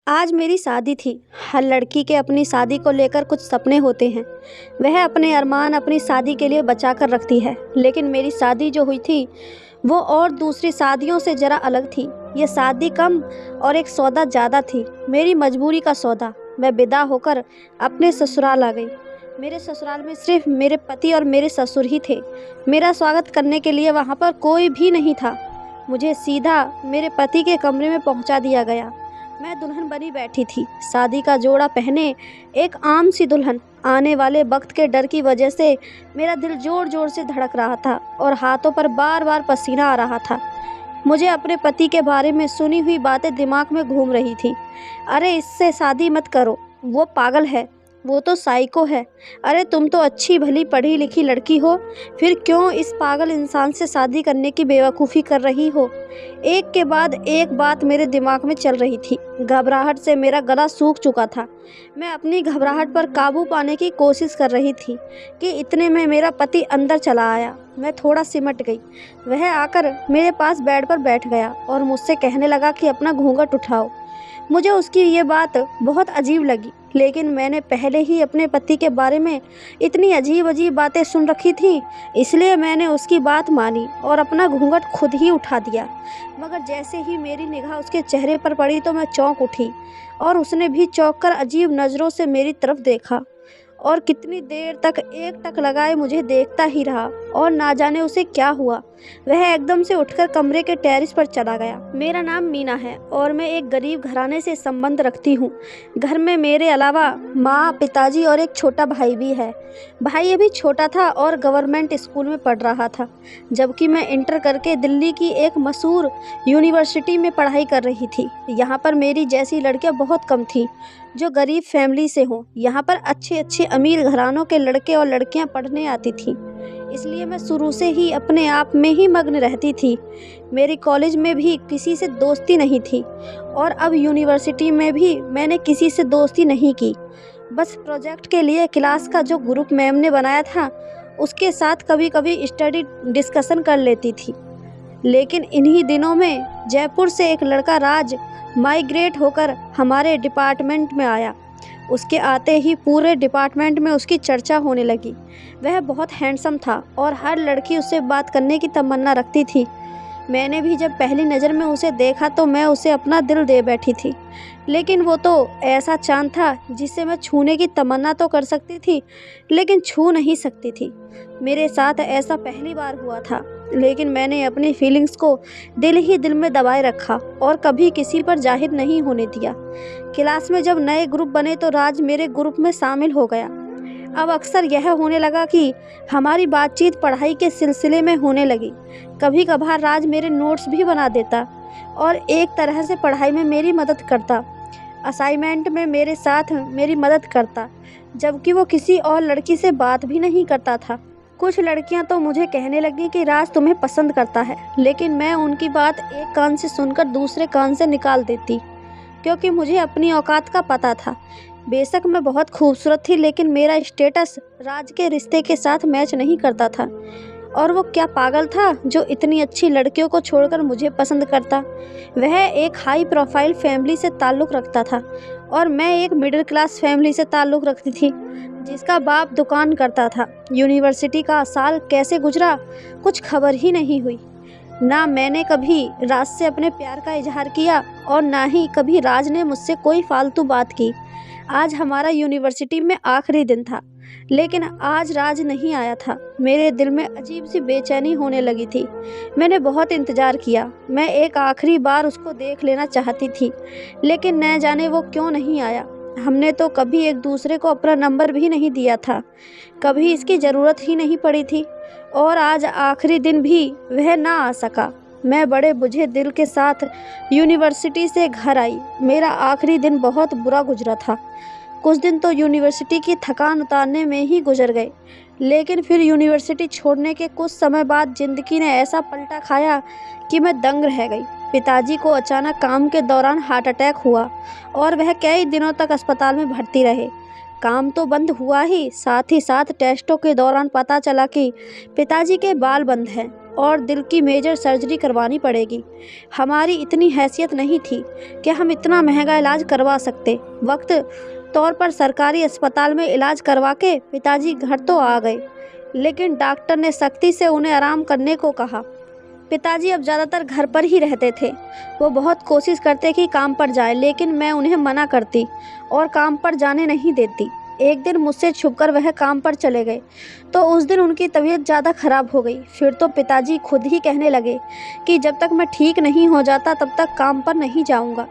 आज मेरी शादी थी। हर लड़की के अपनी शादी को लेकर कुछ सपने होते हैं। वह अपने अरमान अपनी शादी के लिए बचा कर रखती है, लेकिन मेरी शादी जो हुई थी वो और दूसरी शादियों से ज़रा अलग थी। ये शादी कम और एक सौदा ज़्यादा थी, मेरी मजबूरी का सौदा। मैं विदा होकर अपने ससुराल आ गई। मेरे ससुराल में सिर्फ मेरे पति और मेरे ससुर ही थे। मेरा स्वागत करने के लिए वहाँ पर कोई भी नहीं था। मुझे सीधा मेरे पति के कमरे में पहुँचा दिया गया। मैं दुल्हन बनी बैठी थी, शादी का जोड़ा पहने एक आम सी दुल्हन। आने वाले वक्त के डर की वजह से मेरा दिल जोर जोर से धड़क रहा था और हाथों पर बार बार पसीना आ रहा था। मुझे अपने पति के बारे में सुनी हुई बातें दिमाग में घूम रही थी। अरे इससे शादी मत करो, वो पागल है, वो तो साइको है। अरे तुम तो अच्छी भली पढ़ी लिखी लड़की हो, फिर क्यों इस पागल इंसान से शादी करने की बेवकूफ़ी कर रही हो। एक के बाद एक बात मेरे दिमाग में चल रही थी। घबराहट से मेरा गला सूख चुका था। मैं अपनी घबराहट पर काबू पाने की कोशिश कर रही थी कि इतने में मेरा पति अंदर चला आया। मैं थोड़ा सिमट गई। वह आकर मेरे पास बेड पर बैठ गया और मुझसे कहने लगा कि अपना घूंघट उठाओ। मुझे उसकी ये बात बहुत अजीब लगी, लेकिन मैंने पहले ही अपने पति के बारे में इतनी अजीब अजीब बातें सुन रखी थी, इसलिए मैंने उसकी बात मानी और अपना घूंघट खुद ही उठा दिया। मगर जैसे ही मेरी निगाह उसके चेहरे पर पड़ी तो मैं चौंक उठी और उसने भी चौंक कर अजीब नज़रों से मेरी तरफ देखा और कितनी देर तक एक टक लगाए मुझे देखता ही रहा और ना जाने उसे क्या हुआ। वह एकदम से उठकर कमरे के टेरिस पर चला गया। मेरा नाम मीना है और मैं एक गरीब घराने से संबंध रखती हूँ। घर में मेरे अलावा माँ, पिताजी और एक छोटा भाई भी है। भाई अभी छोटा था और गवर्नमेंट स्कूल में पढ़ रहा था, जबकि मैं इंटर करके दिल्ली की एक मशहूर यूनिवर्सिटी में पढ़ाई कर रही थी। यहाँ पर मेरी जैसी लड़कियाँ बहुत कम थीं जो गरीब फैमिली से हों। यहाँ पर अच्छे अच्छे अमीर घरानों के लड़के और लड़कियाँ पढ़ने आती थीं, इसलिए मैं शुरू से ही अपने आप में ही मग्न रहती थी। मेरी कॉलेज में भी किसी से दोस्ती नहीं थी और अब यूनिवर्सिटी में भी मैंने किसी से दोस्ती नहीं की। बस प्रोजेक्ट के लिए क्लास का जो ग्रुप मैम ने बनाया था उसके साथ कभी कभी स्टडी डिस्कशन कर लेती थी। लेकिन इन्हीं दिनों में जयपुर से एक लड़का राज माइग्रेट होकर हमारे डिपार्टमेंट में आया। उसके आते ही पूरे डिपार्टमेंट में उसकी चर्चा होने लगी। वह बहुत हैंडसम था और हर लड़की उससे बात करने की तमन्ना रखती थी। मैंने भी जब पहली नज़र में उसे देखा तो मैं उसे अपना दिल दे बैठी थी। लेकिन वो तो ऐसा चांद था जिसे मैं छूने की तमन्ना तो कर सकती थी, लेकिन छू नहीं सकती थी। मेरे साथ ऐसा पहली बार हुआ था, लेकिन मैंने अपनी फीलिंग्स को दिल ही दिल में दबाए रखा और कभी किसी पर जाहिर नहीं होने दिया। क्लास में जब नए ग्रुप बने तो राज मेरे ग्रुप में शामिल हो गया। अब अक्सर यह होने लगा कि हमारी बातचीत पढ़ाई के सिलसिले में होने लगी। कभी कभार राज मेरे नोट्स भी बना देता और एक तरह से पढ़ाई में मेरी मदद करता। असाइनमेंट में मेरे साथ मेरी मदद करता, जबकि वो किसी और लड़की से बात भी नहीं करता था। कुछ लड़कियां तो मुझे कहने लगी कि राज तुम्हें पसंद करता है, लेकिन मैं उनकी बात एक कान से सुनकर दूसरे कान से निकाल देती, क्योंकि मुझे अपनी औकात का पता था। बेशक मैं बहुत खूबसूरत थी, लेकिन मेरा स्टेटस राज के रिश्ते के साथ मैच नहीं करता था। और वो क्या पागल था जो इतनी अच्छी लड़कियों को छोड़कर मुझे पसंद करता। वह एक हाई प्रोफाइल फैमिली से ताल्लुक़ रखता था और मैं एक मिडिल क्लास फैमिली से ताल्लुक़ रखती थी जिसका बाप दुकान करता था। यूनिवर्सिटी का साल कैसे गुजरा कुछ खबर ही नहीं हुई। ना मैंने कभी राज से अपने प्यार का इजहार किया और ना ही कभी राज ने मुझसे कोई फालतू बात की। आज हमारा यूनिवर्सिटी में आखिरी दिन था, लेकिन आज राज नहीं आया था। मेरे दिल में अजीब सी बेचैनी होने लगी थी। मैंने बहुत इंतज़ार किया। मैं एक आखिरी बार उसको देख लेना चाहती थी, लेकिन न जाने वो क्यों नहीं आया। हमने तो कभी एक दूसरे को अपना नंबर भी नहीं दिया था, कभी इसकी ज़रूरत ही नहीं पड़ी थी, और आज आखिरी दिन भी वह ना आ सका। मैं बड़े बुझे दिल के साथ यूनिवर्सिटी से घर आई। मेरा आखिरी दिन बहुत बुरा गुजरा था। कुछ दिन तो यूनिवर्सिटी की थकान उतारने में ही गुजर गए, लेकिन फिर यूनिवर्सिटी छोड़ने के कुछ समय बाद ज़िंदगी ने ऐसा पलटा खाया कि मैं दंग रह गई। पिताजी को अचानक काम के दौरान हार्ट अटैक हुआ और वह कई दिनों तक अस्पताल में भर्ती रहे। काम तो बंद हुआ ही साथ टेस्टों के दौरान पता चला कि पिताजी के बाल बंद हैं। और दिल की मेजर सर्जरी करवानी पड़ेगी। हमारी इतनी हैसियत नहीं थी कि हम इतना महंगा इलाज करवा सकते। वक्त तौर पर सरकारी अस्पताल में इलाज करवा के पिताजी घर तो आ गए, लेकिन डॉक्टर ने सख्ती से उन्हें आराम करने को कहा। पिताजी अब ज़्यादातर घर पर ही रहते थे। वो बहुत कोशिश करते कि काम पर जाए, लेकिन मैं उन्हें मना करती और काम पर जाने नहीं देती। एक दिन मुझसे छुपकर वह काम पर चले गए, तो उस दिन उनकी तबीयत ज़्यादा ख़राब हो गई। फिर तो पिताजी खुद ही कहने लगे कि जब तक मैं ठीक नहीं हो जाता तब तक काम पर नहीं जाऊंगा।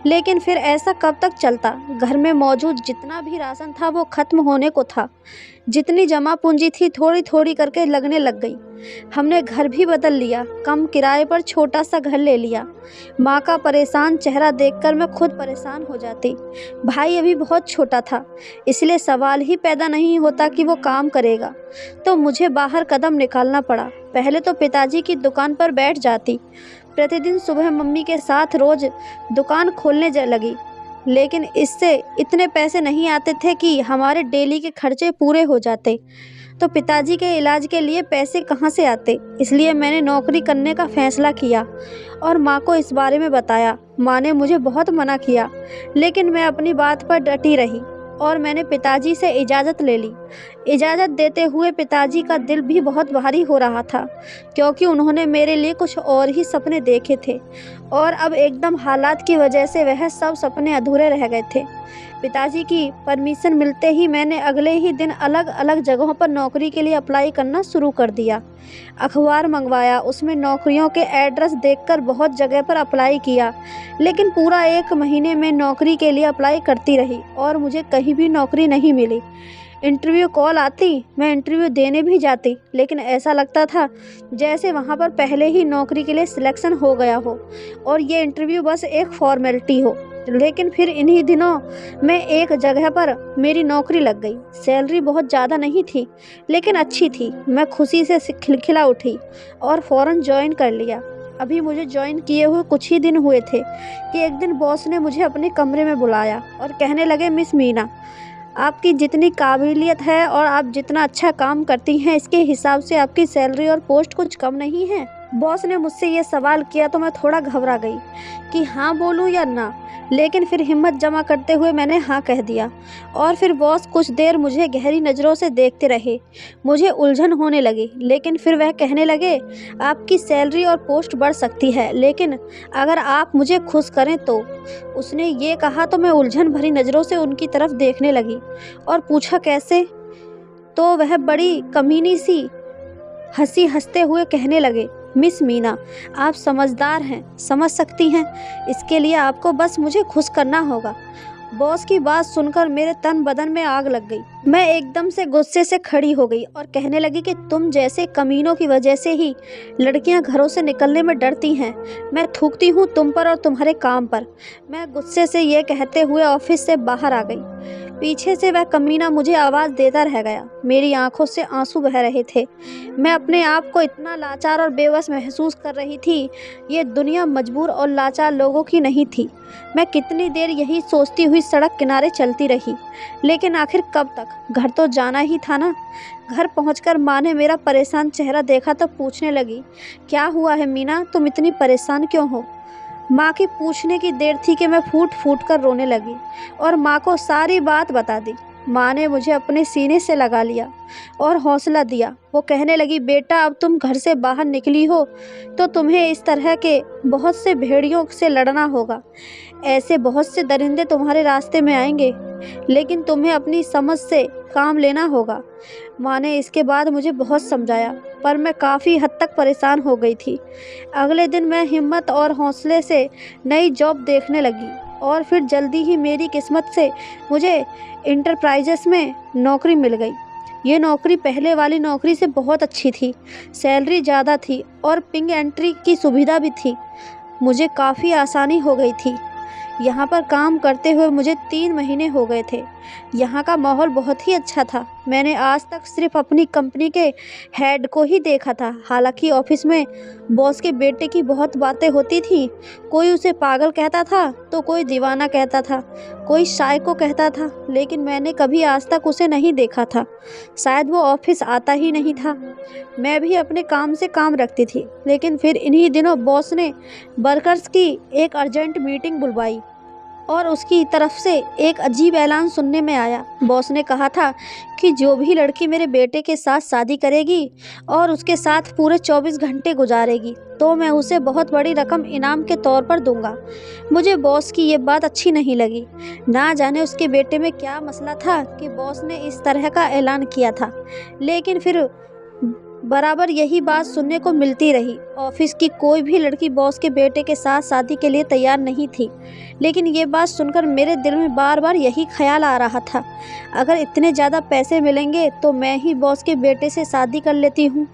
लेकिन फिर ऐसा कब तक चलता? घर में मौजूद जितना भी राशन था वो ख़त्म होने को था। जितनी जमा पूंजी थी थोड़ी थोड़ी करके लगने लग गई। हमने घर भी बदल लिया, कम किराए पर छोटा सा घर ले लिया। माँ का परेशान चेहरा देखकर मैं खुद परेशान हो जाती। भाई अभी बहुत छोटा था, इसलिए सवाल ही पैदा नहीं होता कि वो काम करेगा, तो मुझे बाहर कदम निकालना पड़ा। पहले तो पिताजी की दुकान पर बैठ जाती। प्रतिदिन सुबह मम्मी के साथ रोज़ दुकान खोलने लगी, लेकिन इससे इतने पैसे नहीं आते थे कि हमारे डेली के खर्चे पूरे हो जाते। तो पिताजी के इलाज के लिए पैसे कहाँ से आते? इसलिए मैंने नौकरी करने का फ़ैसला किया और माँ को इस बारे में बताया। माँ ने मुझे बहुत मना किया, लेकिन मैं अपनी बात पर डटी रही और मैंने पिताजी से इजाज़त ले ली। इजाज़त देते हुए पिताजी का दिल भी बहुत भारी हो रहा था, क्योंकि उन्होंने मेरे लिए कुछ और ही सपने देखे थे और अब एकदम हालात की वजह से वह सब सपने अधूरे रह गए थे। पिताजी की परमिशन मिलते ही मैंने अगले ही दिन अलग अलग जगहों पर नौकरी के लिए अप्लाई करना शुरू कर दिया। अखबार मंगवाया, उसमें नौकरियों के एड्रेस देखकर बहुत जगह पर अप्लाई किया, लेकिन पूरा 1 महीने में नौकरी के लिए अप्लाई करती रही और मुझे कहीं भी नौकरी नहीं मिली। इंटरव्यू कॉल आती, मैं इंटरव्यू देने भी जाती, लेकिन ऐसा लगता था जैसे वहाँ पर पहले ही नौकरी के लिए सिलेक्शन हो गया हो और ये इंटरव्यू बस एक फॉर्मेलिटी हो। लेकिन फिर इन्हीं दिनों में एक जगह पर मेरी नौकरी लग गई। सैलरी बहुत ज़्यादा नहीं थी, लेकिन अच्छी थी। मैं खुशी से खिलखिला उठी और फ़ौरन ज्वाइन कर लिया। अभी मुझे ज्वाइन किए हुए कुछ ही दिन हुए थे कि एक दिन बॉस ने मुझे अपने कमरे में बुलाया और कहने लगे, मिस मीना, आपकी जितनी काबिलियत है और आप जितना अच्छा काम करती हैं, इसके हिसाब से आपकी सैलरी और पोस्ट कुछ कम नहीं है। बॉस ने मुझसे ये सवाल किया तो मैं थोड़ा घबरा गई कि हाँ बोलूँ या ना, लेकिन फिर हिम्मत जमा करते हुए मैंने हाँ कह दिया। और फिर बॉस कुछ देर मुझे गहरी नज़रों से देखते रहे। मुझे उलझन होने लगी, लेकिन फिर वह कहने लगे, आपकी सैलरी और पोस्ट बढ़ सकती है, लेकिन अगर आप मुझे खुश करें तो। उसने ये कहा तो मैं उलझन भरी नज़रों से उनकी तरफ देखने लगी और पूछा, कैसे? तो वह बड़ी कमीनी सी हंसी हंसते हुए कहने लगे, मिस मीना, आप समझदार हैं, समझ सकती हैं। इसके लिए आपको बस मुझे खुश करना होगा। बॉस की बात सुनकर मेरे तन बदन में आग लग गई। मैं एकदम से गुस्से से खड़ी हो गई और कहने लगी कि तुम जैसे कमीनों की वजह से ही लड़कियां घरों से निकलने में डरती हैं। मैं थूकती हूँ तुम पर और तुम्हारे काम पर। मैं गुस्से से ये कहते हुए ऑफिस से बाहर आ गई। पीछे से वह कमीना मुझे आवाज़ देता रह गया। मेरी आंखों से आंसू बह रहे थे। मैं अपने आप को इतना लाचार और बेबस महसूस कर रही थी। ये दुनिया मजबूर और लाचार लोगों की नहीं थी। मैं कितनी देर यही सोचती हुई सड़क किनारे चलती रही, लेकिन आखिर कब तक? घर तो जाना ही था ना। घर पहुंचकर माँ ने मेरा परेशान चेहरा देखा तो पूछने लगी, क्या हुआ है मीना, तुम इतनी परेशान क्यों हो? माँ की पूछने की देर थी कि मैं फूट फूट कर रोने लगी और माँ को सारी बात बता दी। माँ ने मुझे अपने सीने से लगा लिया और हौसला दिया। वो कहने लगी, बेटा, अब तुम घर से बाहर निकली हो तो तुम्हें इस तरह के बहुत से भेड़ियों से लड़ना होगा। ऐसे बहुत से दरिंदे तुम्हारे रास्ते में आएंगे, लेकिन तुम्हें अपनी समझ से काम लेना होगा। माँ ने इसके बाद मुझे बहुत समझाया, पर मैं काफ़ी हद तक परेशान हो गई थी। अगले दिन मैं हिम्मत और हौसले से नई जॉब देखने लगी और फिर जल्दी ही मेरी किस्मत से मुझे इंटरप्राइजेस में नौकरी मिल गई। ये नौकरी पहले वाली नौकरी से बहुत अच्छी थी। सैलरी ज़्यादा थी और पिंग एंट्री की सुविधा भी थी। मुझे काफ़ी आसानी हो गई थी। यहाँ पर काम करते हुए मुझे 3 महीने हो गए थे। यहाँ का माहौल बहुत ही अच्छा था। मैंने आज तक सिर्फ अपनी कंपनी के हेड को ही देखा था। हालांकि ऑफिस में बॉस के बेटे की बहुत बातें होती थी। कोई उसे पागल कहता था तो कोई दीवाना कहता था, कोई साइको कहता था, लेकिन मैंने कभी आज तक उसे नहीं देखा था। शायद वो ऑफिस आता ही नहीं था। मैं भी अपने काम से काम रखती थी। लेकिन फिर इन्हीं दिनों बॉस ने वर्कर्स की एक अर्जेंट मीटिंग बुलवाई और उसकी तरफ से एक अजीब ऐलान सुनने में आया। बॉस ने कहा था कि जो भी लड़की मेरे बेटे के साथ शादी करेगी और उसके साथ पूरे 24 घंटे गुजारेगी तो मैं उसे बहुत बड़ी रकम इनाम के तौर पर दूंगा। मुझे बॉस की ये बात अच्छी नहीं लगी। ना जाने उसके बेटे में क्या मसला था कि बॉस ने इस तरह का ऐलान किया था। लेकिन फिर बराबर यही बात सुनने को मिलती रही। ऑफिस की कोई भी लड़की बॉस के बेटे के साथ शादी के लिए तैयार नहीं थी। लेकिन ये बात सुनकर मेरे दिल में बार बार यही ख्याल आ रहा था, अगर इतने ज़्यादा पैसे मिलेंगे तो मैं ही बॉस के बेटे से शादी कर लेती हूँ।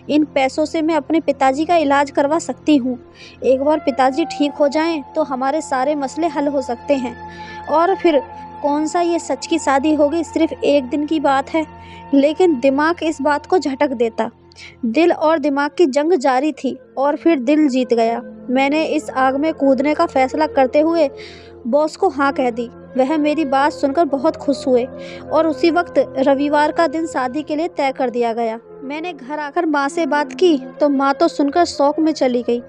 इन पैसों से मैं अपने पिताजी का इलाज करवा सकती हूँ। एक बार पिताजी ठीक हो जाएं तो हमारे सारे मसले हल हो सकते हैं। और फिर कौन सा ये सच की शादी होगी, सिर्फ एक दिन की बात है। लेकिन दिमाग इस बात को झटक देता। दिल और दिमाग की जंग जारी थी और फिर दिल जीत गया। मैंने इस आग में कूदने का फैसला करते हुए बॉस को हाँ कह दी। वह मेरी बात सुनकर बहुत खुश हुए और उसी वक्त रविवार का दिन शादी के लिए तय कर दिया गया। मैंने घर आकर माँ से बात की तो माँ तो सुनकर शौक में चली गई।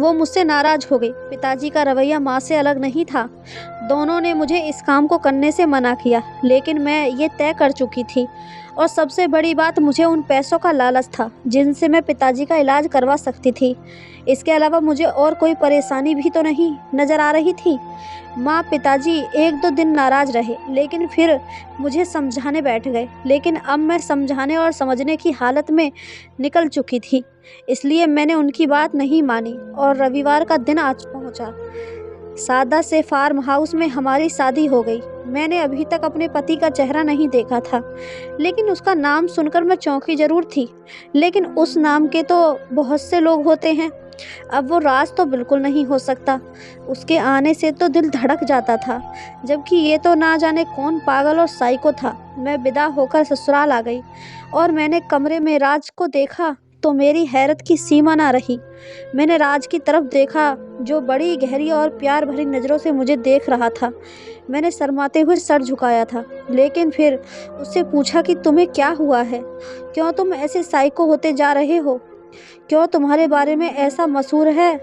वो मुझसे नाराज़ हो गई। पिताजी का रवैया माँ से अलग नहीं था। दोनों ने मुझे इस काम को करने से मना किया, लेकिन मैं ये तय कर चुकी थी। और सबसे बड़ी बात, मुझे उन पैसों का लालच था जिनसे मैं पिताजी का इलाज करवा सकती थी। इसके अलावा मुझे और कोई परेशानी भी तो नहीं नज़र आ रही थी। माँ पिताजी एक दो दिन नाराज़ रहे, लेकिन फिर मुझे समझाने बैठ गए। लेकिन अब मैं समझाने और समझने की हालत में निकल चुकी थी, इसलिए मैंने उनकी बात नहीं मानी और रविवार का दिन आज पहुँचा। सादा से फार्म हाउस में हमारी शादी हो गई। मैंने अभी तक अपने पति का चेहरा नहीं देखा था, लेकिन उसका नाम सुनकर मैं चौंकी जरूर थी। लेकिन उस नाम के तो बहुत से लोग होते हैं। अब वो राज तो बिल्कुल नहीं हो सकता। उसके आने से तो दिल धड़क जाता था, जबकि ये तो ना जाने कौन पागल और साइको था। मैं विदा होकर ससुराल आ गई और मैंने कमरे में राज को देखा तो मेरी हैरत की सीमा ना रही। मैंने राज की तरफ देखा, जो बड़ी गहरी और प्यार भरी नज़रों से मुझे देख रहा था। मैंने शर्माते हुए सर झुकाया था, लेकिन फिर उससे पूछा कि तुम्हें क्या हुआ है? क्यों तुम ऐसे साइको होते जा रहे हो? क्यों तुम्हारे बारे में ऐसा मशहूर है?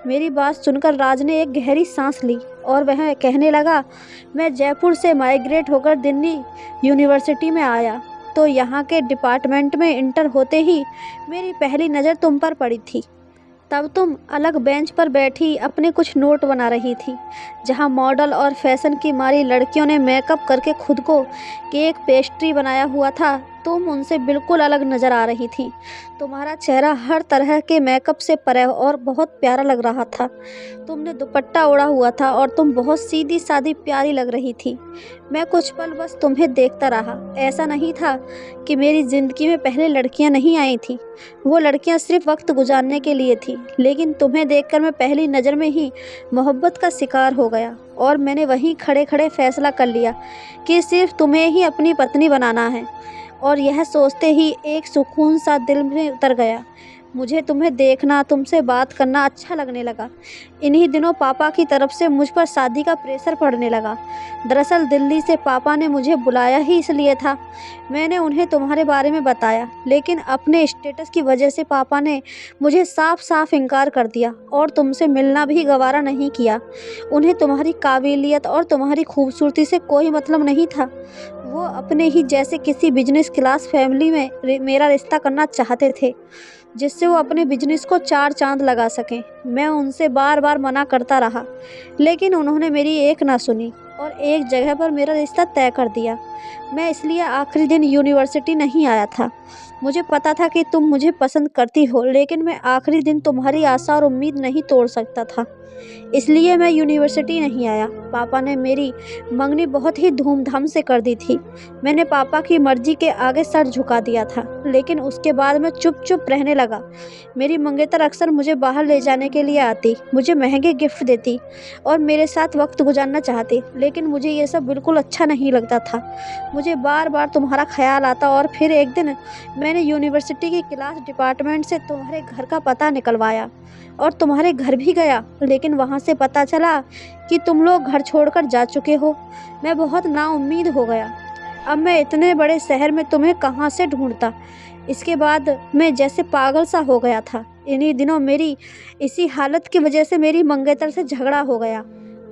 मेरी बात सुनकर राज ने एक गहरी सांस ली और वह कहने लगा, मैं जयपुर से माइग्रेट होकर दिल्ली यूनिवर्सिटी में आया तो यहाँ के डिपार्टमेंट में इंटर होते ही मेरी पहली नज़र तुम पर पड़ी थी। तब तुम अलग बेंच पर बैठी अपने कुछ नोट बना रही थी, जहाँ मॉडल और फैशन की मारी लड़कियों ने मेकअप करके खुद को केक पेस्ट्री बनाया हुआ था। तुम उनसे बिल्कुल अलग नज़र आ रही थी। तुम्हारा चेहरा हर तरह के मेकअप से परे और बहुत प्यारा लग रहा था। तुमने दुपट्टा ओढ़ा हुआ था और तुम बहुत सीधी सादी प्यारी लग रही थी। मैं कुछ पल बस तुम्हें देखता रहा। ऐसा नहीं था कि मेरी ज़िंदगी में पहले लड़कियां नहीं आई थीं। वो लड़कियां सिर्फ वक्त गुजारने के लिए थी, लेकिन तुम्हें देखकर मैं पहली नज़र में ही मोहब्बत का शिकार हो गया और मैंने वहीं खड़े खड़े फैसला कर लिया कि सिर्फ तुम्हें ही अपनी पत्नी बनाना है। और यह सोचते ही एक सुकून सा दिल में उतर गया। मुझे तुम्हें देखना, तुमसे बात करना अच्छा लगने लगा। इन्हीं दिनों पापा की तरफ से मुझ पर शादी का प्रेशर पड़ने लगा। दरअसल दिल्ली से पापा ने मुझे बुलाया ही इसलिए था। मैंने उन्हें तुम्हारे बारे में बताया, लेकिन अपने स्टेटस की वजह से पापा ने मुझे साफ साफ इनकार कर दिया और तुमसे मिलना भी गवारा नहीं किया। उन्हें तुम्हारी काबिलियत और तुम्हारी खूबसूरती से कोई मतलब नहीं था। वो अपने ही जैसे किसी बिजनेस क्लास फैमिली में मेरा रिश्ता करना चाहते थे, जिससे वो अपने बिजनेस को चार चांद लगा सकें। मैं उनसे बार बार मना करता रहा, लेकिन उन्होंने मेरी एक ना सुनी और एक जगह पर मेरा रिश्ता तय कर दिया। मैं इसलिए आखिरी दिन यूनिवर्सिटी नहीं आया था। मुझे पता था कि तुम मुझे पसंद करती हो, लेकिन मैं आखिरी दिन तुम्हारी आशा और उम्मीद नहीं तोड़ सकता था। इसलिए मैं यूनिवर्सिटी नहीं आया। पापा ने मेरी मंगनी बहुत ही धूमधाम से कर दी थी। मैंने पापा की मर्जी के आगे सर झुका दिया था, लेकिन उसके बाद मैं चुप-चुप रहने लगा। मेरी मंगेतर अक्सर मुझे बाहर ले जाने के लिए आती, मुझे महंगे गिफ्ट देती और मेरे साथ वक्त गुजारना चाहती, लेकिन मुझे ये सब बिल्कुल अच्छा नहीं लगता था। मुझे बार-बार तुम्हारा ख्याल आता और फिर एक दिन मैंने यूनिवर्सिटी की क्लास डिपार्टमेंट से तुम्हारे घर का पता निकलवाया और तुम्हारे घर भी गया, लेकिन वहाँ से पता चला कि तुम लोग घर छोड़कर जा चुके हो। मैं बहुत नाउम्मीद हो गया। अब मैं इतने बड़े शहर में तुम्हें कहाँ से ढूंढता। इसके बाद मैं जैसे पागल सा हो गया था। इन्हीं दिनों मेरी इसी हालत की वजह से मेरी मंगेतर से झगड़ा हो गया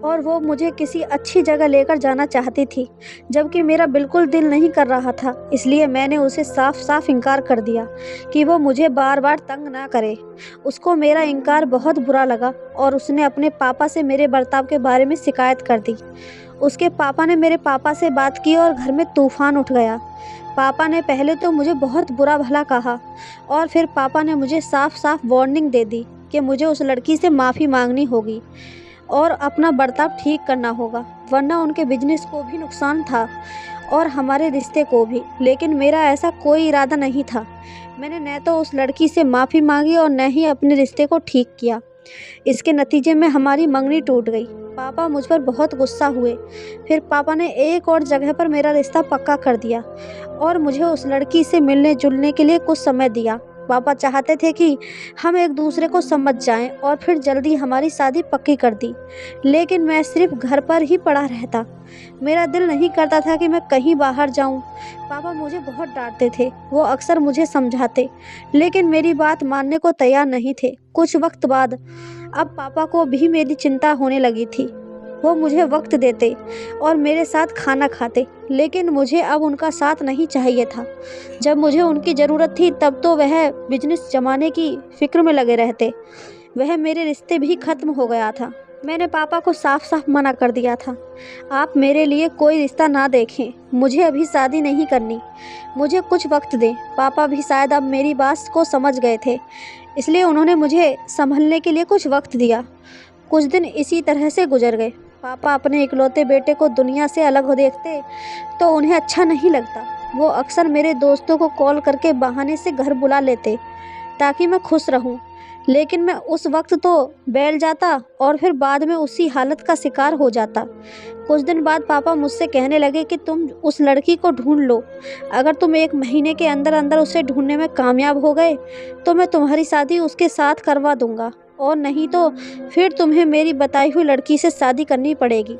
और वो मुझे किसी अच्छी जगह लेकर जाना चाहती थी, जबकि मेरा बिल्कुल दिल नहीं कर रहा था। इसलिए मैंने उसे साफ साफ इनकार कर दिया कि वो मुझे बार बार तंग ना करे। उसको मेरा इनकार बहुत बुरा लगा और उसने अपने पापा से मेरे बर्ताव के बारे में शिकायत कर दी। उसके पापा ने मेरे पापा से बात की और घर में तूफान उठ गया। पापा ने पहले तो मुझे बहुत बुरा भला कहा और फिर पापा ने मुझे साफ साफ वार्निंग दे दी कि मुझे उस लड़की से माफ़ी मांगनी होगी और अपना बर्ताव ठीक करना होगा, वरना उनके बिजनेस को भी नुकसान था और हमारे रिश्ते को भी। लेकिन मेरा ऐसा कोई इरादा नहीं था। मैंने न तो उस लड़की से माफ़ी मांगी और न ही अपने रिश्ते को ठीक किया। इसके नतीजे में हमारी मंगनी टूट गई। पापा मुझ पर बहुत गुस्सा हुए। फिर पापा ने एक और जगह पर मेरा रिश्ता पक्का कर दिया और मुझे उस लड़की से मिलने जुलने के लिए कुछ समय दिया। पापा चाहते थे कि हम एक दूसरे को समझ जाएं और फिर जल्दी हमारी शादी पक्की कर दी, लेकिन मैं सिर्फ घर पर ही पड़ा रहता। मेरा दिल नहीं करता था कि मैं कहीं बाहर जाऊं। पापा मुझे बहुत डांटते थे। वो अक्सर मुझे समझाते, लेकिन मेरी बात मानने को तैयार नहीं थे। कुछ वक्त बाद अब पापा को भी मेरी चिंता होने लगी थी। वो मुझे वक्त देते और मेरे साथ खाना खाते, लेकिन मुझे अब उनका साथ नहीं चाहिए था। जब मुझे उनकी ज़रूरत थी तब तो वह बिजनेस जमाने की फ़िक्र में लगे रहते। वह मेरे रिश्ते भी ख़त्म हो गया था। मैंने पापा को साफ साफ मना कर दिया था, आप मेरे लिए कोई रिश्ता ना देखें, मुझे अभी शादी नहीं करनी, मुझे कुछ वक्त दें। पापा भी शायद अब मेरी बात को समझ गए थे, इसलिए उन्होंने मुझे संभलने के लिए कुछ वक्त दिया। कुछ दिन इसी तरह से गुजर गए। पापा अपने इकलौते बेटे को दुनिया से अलग हो देखते तो उन्हें अच्छा नहीं लगता। वो अक्सर मेरे दोस्तों को कॉल करके बहाने से घर बुला लेते ताकि मैं खुश रहूं, लेकिन मैं उस वक्त तो बैठ जाता और फिर बाद में उसी हालत का शिकार हो जाता। कुछ दिन बाद पापा मुझसे कहने लगे कि तुम उस लड़की को ढूंढ लो। अगर तुम 1 महीने के अंदर अंदर उसे ढूंढने में कामयाब हो गए तो मैं तुम्हारी शादी उसके साथ करवा दूंगा, और नहीं तो फिर तुम्हें मेरी बताई हुई लड़की से शादी करनी पड़ेगी।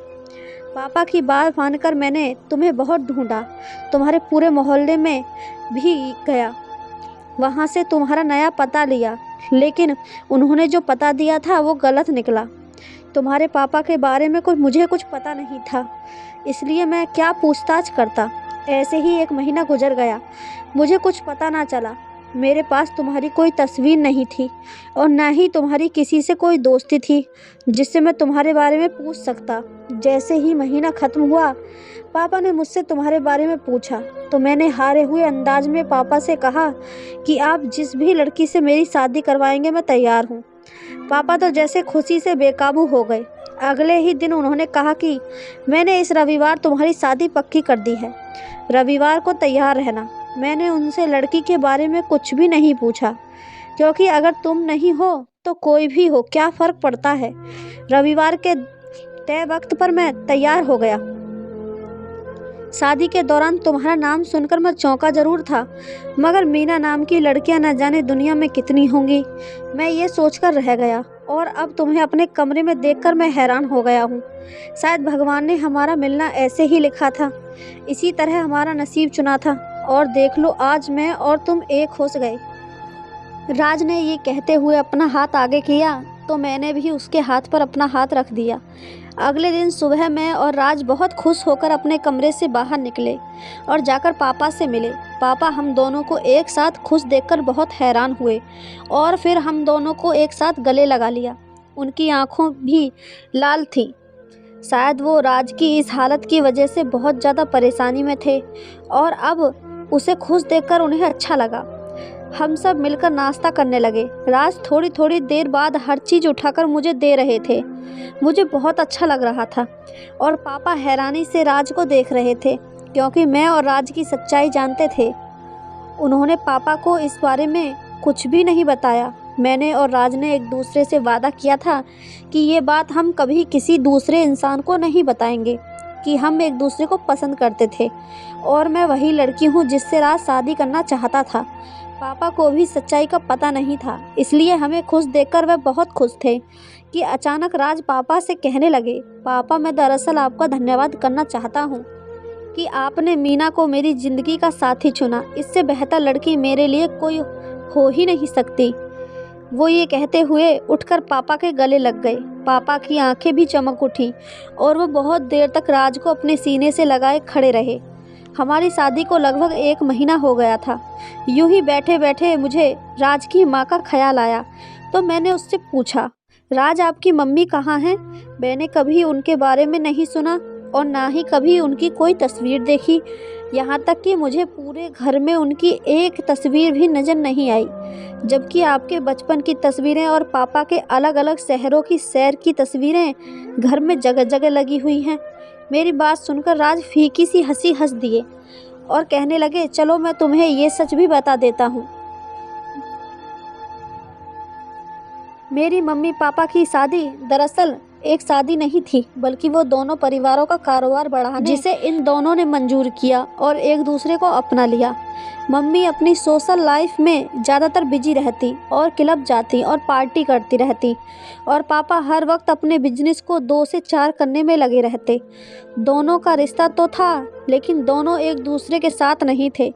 पापा की बात मानकर मैंने तुम्हें बहुत ढूंढा, तुम्हारे पूरे मोहल्ले में भी गया, वहाँ से तुम्हारा नया पता लिया, लेकिन उन्होंने जो पता दिया था वो गलत निकला। तुम्हारे पापा के बारे में मुझे कुछ पता नहीं था, इसलिए मैं क्या पूछताछ करता। ऐसे ही 1 महीना गुजर गया, मुझे कुछ पता ना चला। मेरे पास तुम्हारी कोई तस्वीर नहीं थी और ना ही तुम्हारी किसी से कोई दोस्ती थी जिससे मैं तुम्हारे बारे में पूछ सकता। जैसे ही महीना ख़त्म हुआ, पापा ने मुझसे तुम्हारे बारे में पूछा तो मैंने हारे हुए अंदाज में पापा से कहा कि आप जिस भी लड़की से मेरी शादी करवाएंगे मैं तैयार हूँ। पापा तो जैसे खुशी से बेकाबू हो गए। अगले ही दिन उन्होंने कहा कि मैंने इस रविवार तुम्हारी शादी पक्की कर दी है, रविवार को तैयार रहना। मैंने उनसे लड़की के बारे में कुछ भी नहीं पूछा, क्योंकि अगर तुम नहीं हो तो कोई भी हो, क्या फ़र्क पड़ता है। रविवार के तय वक्त पर मैं तैयार हो गया। शादी के दौरान तुम्हारा नाम सुनकर मैं चौंका ज़रूर था, मगर मीना नाम की लड़कियां न जाने दुनिया में कितनी होंगी, मैं ये सोचकर रह गया। और अब तुम्हें अपने कमरे में देखकर मैं हैरान हो गया हूँ। शायद भगवान ने हमारा मिलना ऐसे ही लिखा था, इसी तरह हमारा नसीब चुना था। और देख लो, आज मैं और तुम एक हो गए। राज ने ये कहते हुए अपना हाथ आगे किया तो मैंने भी उसके हाथ पर अपना हाथ रख दिया। अगले दिन सुबह मैं और राज बहुत खुश होकर अपने कमरे से बाहर निकले और जाकर पापा से मिले। पापा हम दोनों को एक साथ खुश देखकर बहुत हैरान हुए और फिर हम दोनों को एक साथ गले लगा लिया। उनकी आंखों भी लाल थीं। शायद वो राज की इस हालत की वजह से बहुत ज़्यादा परेशानी में थे और अब उसे खुश देखकर उन्हें अच्छा लगा। हम सब मिलकर नाश्ता करने लगे। राज थोड़ी थोड़ी देर बाद हर चीज़ उठाकर मुझे दे रहे थे। मुझे बहुत अच्छा लग रहा था और पापा हैरानी से राज को देख रहे थे, क्योंकि मैं और राज की सच्चाई जानते थे। उन्होंने पापा को इस बारे में कुछ भी नहीं बताया। मैंने और राज ने एक दूसरे से वादा किया था कि ये बात हम कभी किसी दूसरे इंसान को नहीं बताएंगे कि हम एक दूसरे को पसंद करते थे और मैं वही लड़की हूँ जिससे राज शादी करना चाहता था। पापा को भी सच्चाई का पता नहीं था, इसलिए हमें खुश देखकर वह बहुत खुश थे कि अचानक राज पापा से कहने लगे, पापा मैं दरअसल आपका धन्यवाद करना चाहता हूँ कि आपने मीना को मेरी ज़िंदगी का साथी चुना। इससे बेहतर लड़की मेरे लिए कोई हो ही नहीं सकती। वो ये कहते हुए उठकर पापा के गले लग गए। पापा की आंखें भी चमक उठीं और वो बहुत देर तक राज को अपने सीने से लगाए खड़े रहे। हमारी शादी को लगभग 1 महीना हो गया था। यूं ही बैठे बैठे मुझे राज की माँ का ख्याल आया, तो मैंने उससे पूछा, राज आपकी मम्मी कहाँ हैं? मैंने कभी उनके बारे में नहीं सुना और ना ही कभी उनकी कोई तस्वीर देखी। यहाँ तक कि मुझे पूरे घर में उनकी एक तस्वीर भी नज़र नहीं आई, जबकि आपके बचपन की तस्वीरें और पापा के अलग अलग शहरों की सैर की तस्वीरें घर में जगह जगह लगी हुई हैं। मेरी बात सुनकर राज फीकी सी हंसी हंस दिए और कहने लगे, चलो मैं तुम्हें ये सच भी बता देता हूँ। मेरी मम्मी पापा की शादी दरअसल एक शादी नहीं थी, बल्कि वो दोनों परिवारों का कारोबार बढ़ाने जिसे इन दोनों ने मंजूर किया और एक दूसरे को अपना लिया। मम्मी अपनी सोशल लाइफ में ज़्यादातर बिजी रहती और क्लब जाती और पार्टी करती रहती, और पापा हर वक्त अपने बिजनेस को 2 से 4 करने में लगे रहते। दोनों का रिश्ता तो था, लेकिन दोनों एक दूसरे के साथ नहीं थे।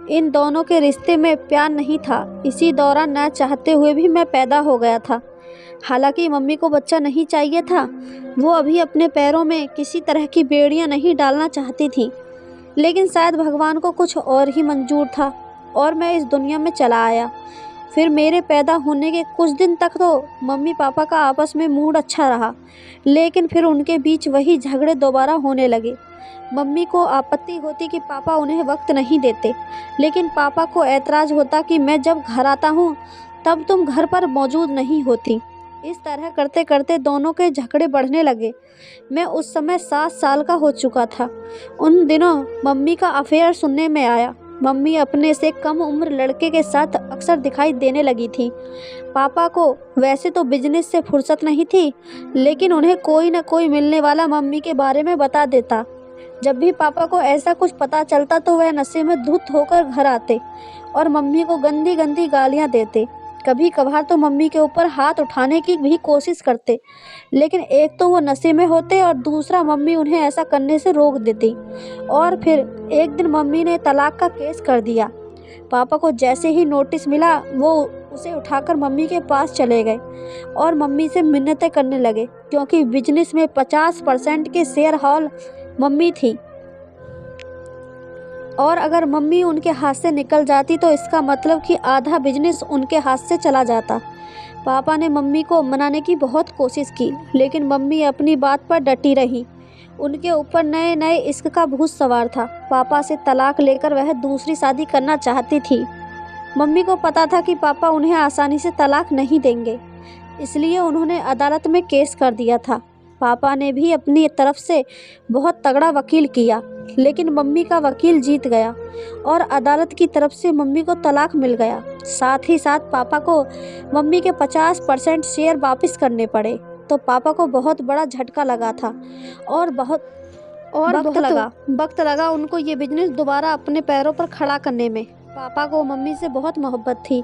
इन दोनों के रिश्ते में प्यार नहीं था। इसी दौरान न चाहते हुए भी मैं पैदा हो गया था। हालांकि मम्मी को बच्चा नहीं चाहिए था, वो अभी अपने पैरों में किसी तरह की बेड़ियां नहीं डालना चाहती थी, लेकिन शायद भगवान को कुछ और ही मंजूर था और मैं इस दुनिया में चला आया। फिर मेरे पैदा होने के कुछ दिन तक तो मम्मी पापा का आपस में मूड अच्छा रहा, लेकिन फिर उनके बीच वही झगड़े दोबारा होने लगे। मम्मी को आपत्ति होती कि पापा उन्हें वक्त नहीं देते, लेकिन पापा को ऐतराज़ होता कि मैं जब घर आता हूँ तब तुम घर पर मौजूद नहीं होती। इस तरह करते करते दोनों के झगड़े बढ़ने लगे। मैं उस समय 7 साल का हो चुका था। उन दिनों मम्मी का अफेयर सुनने में आया। मम्मी अपने से कम उम्र लड़के के साथ अक्सर दिखाई देने लगी थी। पापा को वैसे तो बिजनेस से फुर्सत नहीं थी, लेकिन उन्हें कोई न कोई मिलने वाला मम्मी के बारे में बता देता। जब भी पापा को ऐसा कुछ पता चलता तो वह नशे में धुत होकर घर आते और मम्मी को गंदी गंदी गालियाँ देते। कभी कभार तो मम्मी के ऊपर हाथ उठाने की भी कोशिश करते, लेकिन एक तो वो नशे में होते और दूसरा मम्मी उन्हें ऐसा करने से रोक देती। और फिर एक दिन मम्मी ने तलाक का केस कर दिया। पापा को जैसे ही नोटिस मिला वो उसे उठाकर मम्मी के पास चले गए और मम्मी से मिन्नतें करने लगे, क्योंकि बिजनेस में 50% के शेयर हॉल मम्मी थी और अगर मम्मी उनके हाथ से निकल जाती तो इसका मतलब कि आधा बिजनेस उनके हाथ से चला जाता। पापा ने मम्मी को मनाने की बहुत कोशिश की, लेकिन मम्मी अपनी बात पर डटी रही। उनके ऊपर नए नए इश्क का भूत सवार था। पापा से तलाक लेकर वह दूसरी शादी करना चाहती थी। मम्मी को पता था कि पापा उन्हें आसानी से तलाक नहीं देंगे, इसलिए उन्होंने अदालत में केस कर दिया था। पापा ने भी अपनी तरफ से बहुत तगड़ा वकील किया, लेकिन मम्मी का वकील जीत गया और अदालत की तरफ से मम्मी को तलाक मिल गया। साथ ही साथ पापा को मम्मी के 50% शेयर वापस करने पड़े। तो पापा को बहुत बड़ा झटका लगा था और वक्त लगा उनको ये बिजनेस दोबारा अपने पैरों पर खड़ा करने में। पापा को मम्मी से बहुत मोहब्बत थी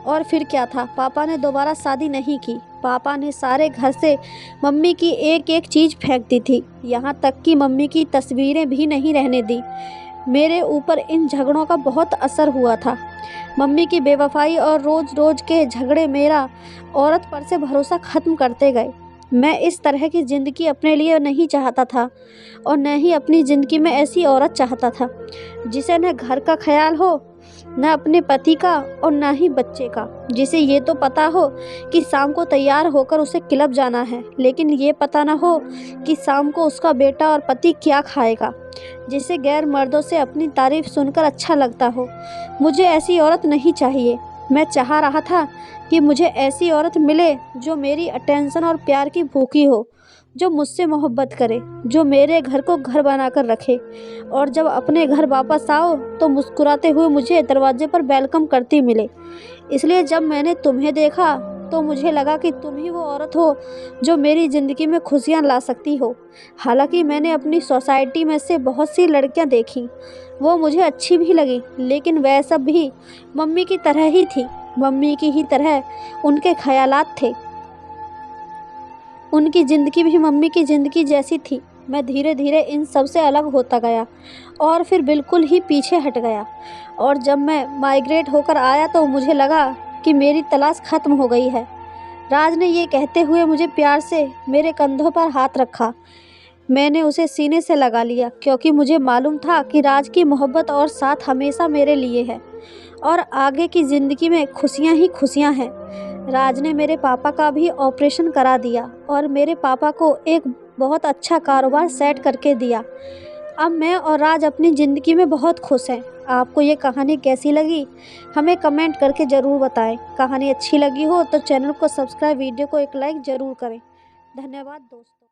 और फिर क्या था, पापा ने दोबारा शादी नहीं की। पापा ने सारे घर से मम्मी की एक एक चीज़ फेंक दी थी, यहाँ तक कि मम्मी की तस्वीरें भी नहीं रहने दी। मेरे ऊपर इन झगड़ों का बहुत असर हुआ था। मम्मी की बेवफाई और रोज़ रोज़ के झगड़े मेरा औरत पर से भरोसा ख़त्म करते गए। मैं इस तरह की ज़िंदगी अपने लिए नहीं चाहता था और न ही अपनी ज़िंदगी में ऐसी औरत चाहता था जिसे न घर का ख्याल हो न अपने पति का और न ही बच्चे का, जिसे ये तो पता हो कि शाम को तैयार होकर उसे क्लब जाना है, लेकिन ये पता न हो कि शाम को उसका बेटा और पति क्या खाएगा, जिसे गैर मर्दों से अपनी तारीफ सुनकर अच्छा लगता हो। मुझे ऐसी औरत नहीं चाहिए। मैं चाह रहा था कि मुझे ऐसी औरत मिले जो मेरी अटेंशन और प्यार की भूखी हो, जो मुझसे मोहब्बत करे, जो मेरे घर को घर बनाकर रखे और जब अपने घर वापस आओ तो मुस्कुराते हुए मुझे दरवाजे पर वेलकम करती मिले। इसलिए जब मैंने तुम्हें देखा तो मुझे लगा कि तुम ही वो औरत हो जो मेरी ज़िंदगी में खुशियाँ ला सकती हो। हालांकि मैंने अपनी सोसाइटी में से बहुत सी लड़कियां देखी, वो मुझे अच्छी भी लगी, लेकिन वह सब भी मम्मी की तरह ही थी। मम्मी की ही तरह उनके ख्यालात थे, उनकी ज़िंदगी भी मम्मी की ज़िंदगी जैसी थी। मैं धीरे धीरे इन सब से अलग होता गया और फिर बिल्कुल ही पीछे हट गया। और जब मैं माइग्रेट होकर आया तो मुझे लगा कि मेरी तलाश खत्म हो गई है। राज ने ये कहते हुए मुझे प्यार से मेरे कंधों पर हाथ रखा। मैंने उसे सीने से लगा लिया, क्योंकि मुझे मालूम था कि राज की मोहब्बत और साथ हमेशा मेरे लिए है और आगे की ज़िंदगी में खुशियाँ ही खुशियाँ हैं। राज ने मेरे पापा का भी ऑपरेशन करा दिया और मेरे पापा को एक बहुत अच्छा कारोबार सेट करके दिया। अब मैं और राज अपनी ज़िंदगी में बहुत खुश हैं। आपको ये कहानी कैसी लगी हमें कमेंट करके ज़रूर बताएं। कहानी अच्छी लगी हो तो चैनल को सब्सक्राइब, वीडियो को एक लाइक ज़रूर करें। धन्यवाद दोस्तों।